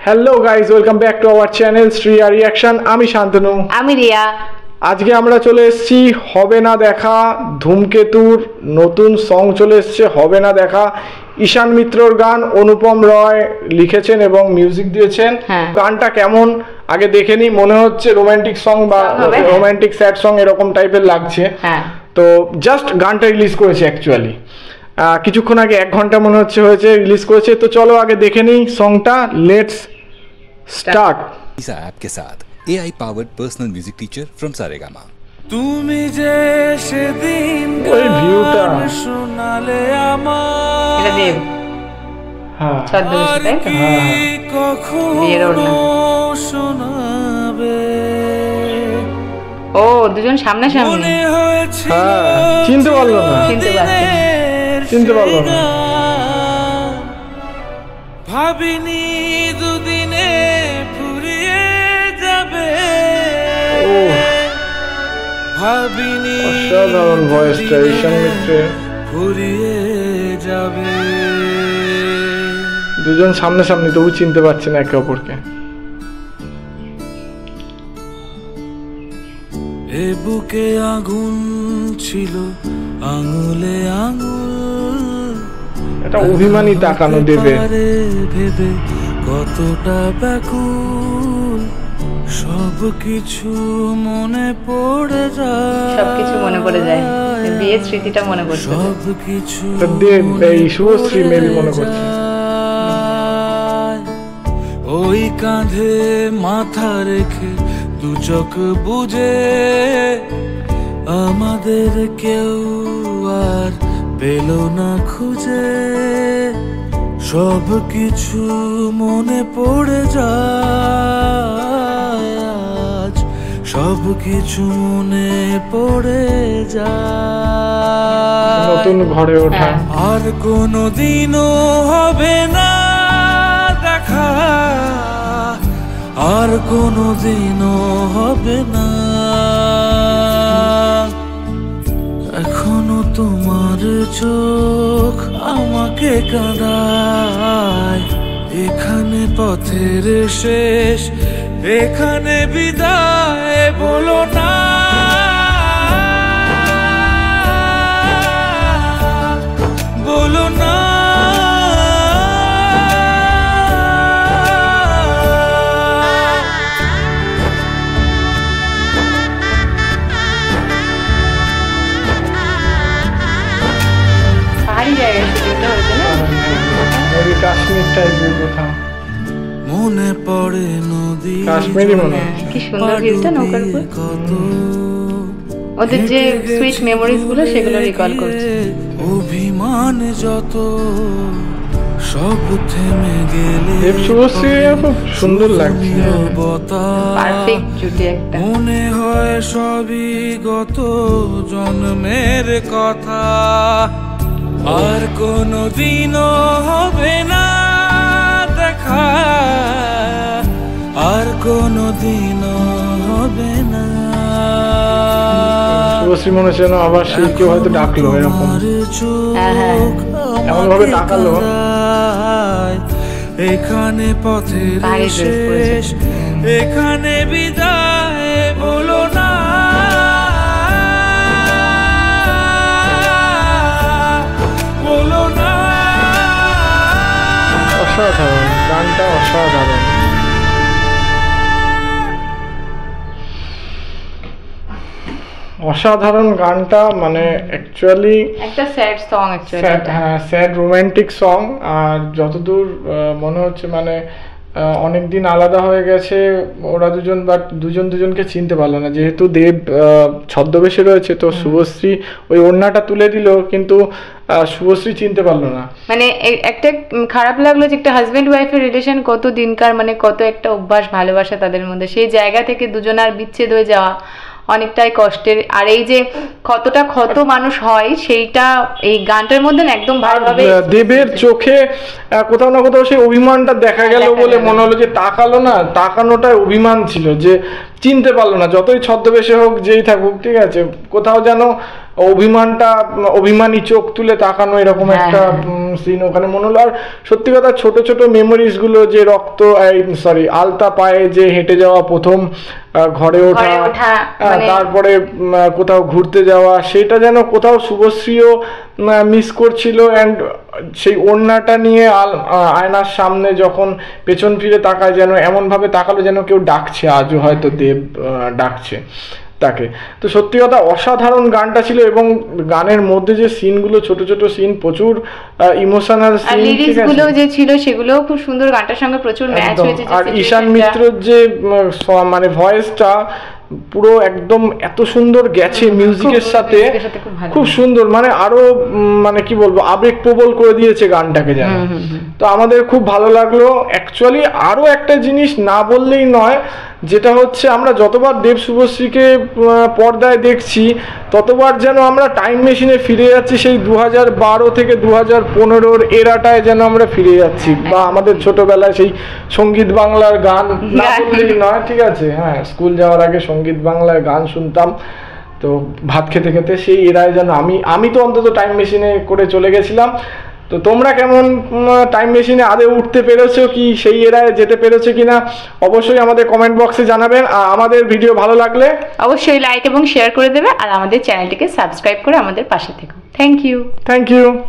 Hello guys, welcome back to our channel Shriya reaction. আমি শান্তনু, আমি রিয়া। আজকে আমরা চলে এসেছি হবে না দেখা, ধূমকেতুর নতুন সং চলে এসছে হবে না দেখা। ঈশান মিত্রর গান, অনুপম রয় লিখেছেন এবং মিউজিক দিয়েছেন। গানটা কেমন আগে দেখে নি, মনে হচ্ছে রোমান্টিক সং বা রোমান্টিক স্যাড সং এরকম টাইপের লাগছে। তো জাস্ট গানটা রিলিজ করেছে অ্যাকচুয়ালি কিছুক্ষণ আগে, 1 ঘন্টা মনে হচ্ছে হয়েছে রিলিজ করেছে। তো চলো আগে দেখে নিই সংটা। Let's start. इस ऐप के साथ AI powered personal music teacher from Saregama. তুমি যে সেদিন ওই ভিউটা শোনালে আমার এটা দেব। হ্যাঁ ছদ্মবেশে তাই তো? কখনো শোনাবে। ও দুজন সামনাসামনি। মনে হয়েছিল হ্যাঁ, চিনতে পারলো না, চিনতে পারছি না। চিনতে পারলো না। ভাবিনি দুদিনে ফুরিয়ে যাবে। ও ভাবিনি অসাধারণ ভয়েসটা ঈশান মিত্রের। ফুরিয়ে যাবে। দুজন সামনাসামনি তবু চিনতে পারছে না একে অপরকে। এ বুকে আগুন ছিল আঙুলে আঙুল। এটা অভিমানী তাকানো দেবে। ভেবে কতটা ব্যাকুল সবকিছু মনে পড়ে যায়। সবকিছু মনে পড়ে যায়, বিয়ের স্মৃতিটা মনে পড়ছে। সবকিছু দেব এই শুভশ্রী মেবি মনে করছে। ওই কাঁধে মাথা রেখে দু চোখ বুঝে আমাদের কেউ আর পেল না খুঁজে। সব কিছু মনে পড়ে যায়, সব কিছু মনে পড়ে যায়। নতুন ঘরে ওঠা আর কোনো দিনও হবে না দেখা, আর কোনো দিনও হবে না। এখনো তোমার চোখ আমাকে কাঁদায়। এখানে পথের শেষ, এখানে বিদায় বলো না। বলো না। কাশ্মীর টাইপের কোথাও মনে পড়ে নদী, কাশ্মীরি মনে হচ্ছে। কি সুন্দর ভিউটা নৌকার উপর। ওদের যে সুইট মেমোরিজ গুলো সেগুলো রিকল করছে। অভিমান যত সব থেমে গেলে দেব শুভশ্রী খুব সুন্দর লাগছে। পারফেক্ট জুটি একটা। মনে হয় সবই গত জন্মের কথা। আর কোনো দিনও হবে না দেখা, আর কোনো দিনও হবে না। শুভশ্রী মনে হচ্ছে আবার সেই কেউ হয়তো ডাকলো এরকম, এমন ভাবে ডাকালো। এখানে পথের শেষ, এখানে বিদায় বলো না। অসাধারণ গানটা, অসাধারণ। অসাধারণ গানটা, মানে অ্যাকচুয়ালি একটা স্যাড সং, হ্যাঁ স্যাড রোমান্টিক সং। আর যতদূর মনে হচ্ছে মানে অনেক দিন আলাদা হয়ে গেছে ওরা দুজন, বাট দুজন দুজনকে চিনতে পারলো না। যেহেতু দেব ছদ্মবেশে রয়েছে, তো শুভশ্রী ওই ওড়নাটা তুলে দিল, কিন্তু শুভশ্রী চিনতে পারলো না। মানে একটা খারাপ লাগলো যে একটা হাজবেন্ড ওয়াইফের রিলেশন কত দিনকার, মানে কত একটা অভ্যাস ভালোবাসা তাদের মধ্যে, সেই জায়গা থেকে দুজনার বিচ্ছেদ হয়ে যাওয়া অনেকটাই কষ্টের। আর এই যে কতটা ক্ষত মানুষ হয় সেইটা এই গানটার মধ্যে একদম ভালোভাবে। দেবের চোখে কোথাও না কোথাও সেই অভিমানটা দেখা গেল বলে মনে হলো, যে তাকালো না, তাকানোটা অভিমান ছিল, যে চিনতে পারলো না, যতই ছদ্মবেশে হোক যেই থাকুক, ঠিক আছে, কোথাও যেন অভিমানী চোখ তুলে তাকানো এরকম একটা সিন ওখানে মনে হলো। আর সত্যি কথা ছোট ছোট মেমোরিজ গুলো, যে আলতা পায়ে যে হেঁটে যাওয়া, প্রথম ঘরে ওঠা, তারপরে কোথাও ঘুরতে যাওয়া, সেটা যেন কোথাও শুভশ্রীও মিস করছিল। অ্যান্ড সেই ওড়নাটা নিয়ে আয়নার সামনে যখন পেছন ফিরে তাকায়, যেন এমনভাবে তাকালো যেন কেউ ডাকছে, আজও হয়তো দেব ডাকছে তাকে। তো সত্যি কথা অসাধারণ গানটা ছিল, এবং গানের মধ্যে যে সিনগুলো, ছোট ছোট সিন, প্রচুর ইমোশনাল সিন, লিরিক্সগুলো যে ছিল সেগুলোও খুব সুন্দর, গানটার সঙ্গে প্রচুর ম্যাচ হয়েছে। আর ঈশান মিত্রর যে মানে ভয়েসটা পুরো একদম এত সুন্দর গেছে মিউজিকের সাথে, খুব সুন্দর, মানে আরো মানে কি বলবো, আবেগপ্রবল করে দিয়েছে গানটাকে যেন। তো আমাদের খুব ভালো লাগলো। অ্যাকচুয়ালি আরো একটা জিনিস না বললেই নয়, যেটা হচ্ছে আমরা যতবার দেব শুভশ্রীকে পর্দায় দেখছি, ততবার যেন আমরা টাইম মেশিনে ফিরে যাচ্ছি, সেই 2012 থেকে 2015 এরাটায় যেন আমরা ফিরে যাচ্ছি, বা আমাদের ছোটবেলায় সেই সঙ্গীত বাংলার গান না বললেই নয়, ঠিক আছে, হ্যাঁ, স্কুল যাওয়ার আগে সঙ্গীত বাংলার গান শুনতাম, তো ভাত খেতে খেতে সেই এরায় যেন আমি তো অন্তত টাইম মেশিনে করে চলে গেছিলাম। তো তোমরা কেমন টাইম মেশিনে আদৌ উঠতে পেরেছো কি, সেই এরায় যেতে পেরেছো কিনা, অবশ্যই আমাদের কমেন্ট বক্সে জানাবেন। আর আমাদের ভিডিও ভালো লাগলে অবশ্যই লাইক এবং শেয়ার করে দেবে, আর আমাদের চ্যানেলটিকে সাবস্ক্রাইব করে আমাদের পাশে থেকো। Thank you.